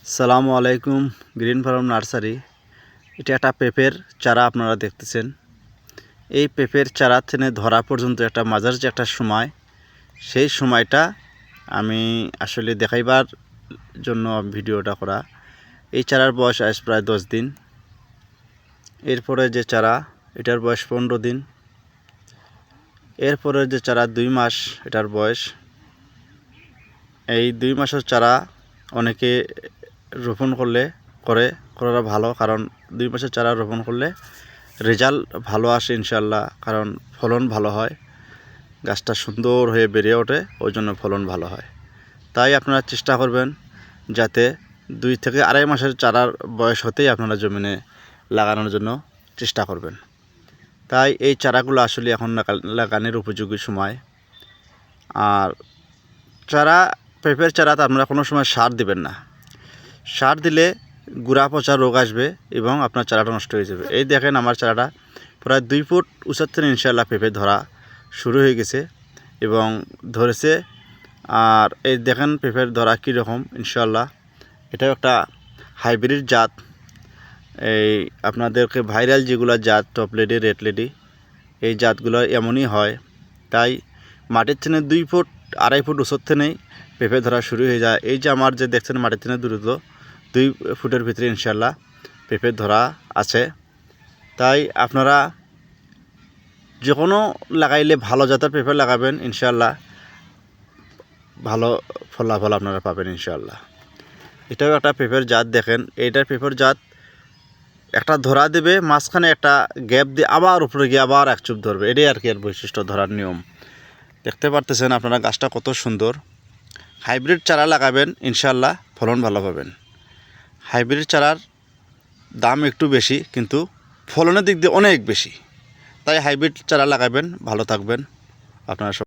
আসসালামু আলাইকুম। Green farm nursery. এটা একটা পেঁপের চারা আপনারা দেখতেছেন। এই পেঁপের চারা থেকে ধরা পর্যন্ত একটা মাঝারি যে একটা সময়, সেই সময়টা আমি আসলে দেখাইবার জন্য ভিডিওটা করা। এই চারার বয়স আজ প্রায় 10 দিন। এরপরে যে চারা, এটার বয়স 15 দিন। এরপরে যে চারা 2 মাস, এটার বয়স। এই 2 মাসের চারা অনেকে রোপণ করা ভালো, কারণ 2 মাসের চারা রোপণ করলে রেজাল্ট ভালো আসে ইনশাল্লাহ, কারণ ফলন ভালো হয়, গাছটা সুন্দর হয়ে বেড়ে ওঠে, ওই জন্য ফলন ভালো হয়। তাই আপনারা চেষ্টা করবেন যাতে 2 থেকে 2.5 মাসের চারার বয়স হতেই আপনারা জমিনে লাগানোর জন্য চেষ্টা করবেন। তাই এই চারাগুলো আসলে এখন লাগানোর উপযোগী সময়। আর পেঁপের চারাতে আপনারা কোনো সময় সার দিবেন না। সার দিলে গুড়া পচা রোগ আসবে এবং আপনার চারাটা নষ্ট হয়ে যাবে। এই দেখেন আমার চারাটা প্রায় 2 ফুট উঁচার থেকে ইনশাআল্লাহ পেঁপে ধরা শুরু হয়ে গেছে এবং ধরেছে। আর এই দেখেন পেঁপের ধরা কীরকম ইনশাআল্লাহ। এটাও একটা হাইব্রিড জাত। এই আপনাদেরকে ভাইরাল যেগুলো জাত, টপ লেডি, রেড লেডি, এই জাতগুলো এমনই হয়। তাই মাটির থেকে 2 ফুট 2.5 ফুট উঁচুর থেকেই পেঁপে ধরা শুরু হয়ে যায়। এই যে আমার যে দেখছেন মাটির থেকে দ্রুত 2 ফুটের ভিতরে ইনশাল্লাহ পেঁপে ধরা আছে। তাই আপনারা যে কোনো লাগাইলে ভালো জাতের পেঁপে লাগাবেন, ইনশাল্লাহ ভালো ফলাফল আপনারা পাবেন ইনশাল্লাহ। এটাও একটা পেঁপের জাত। দেখেন এইটার পেঁপের জাত একটা ধরা দেবে, মাঝখানে একটা গ্যাপ দিয়ে আবার উপরে গিয়ে আবার এক চুপ ধরবে। এটাই আর কি এর বৈশিষ্ট্য, ধরার নিয়ম। দেখতে পারতেছেন আপনারা গাছটা কত সুন্দর। হাইব্রিড চারা লাগাবেন, ইনশাল্লাহ ফলন ভালো পাবেন। হাইব্রিড চারার দাম একটু বেশি, কিন্তু ফলনের দিক দিয়ে অনেক বেশি। তাই হাইব্রিড চারা লাগাবেন, ভালো থাকবেন আপনারা সব।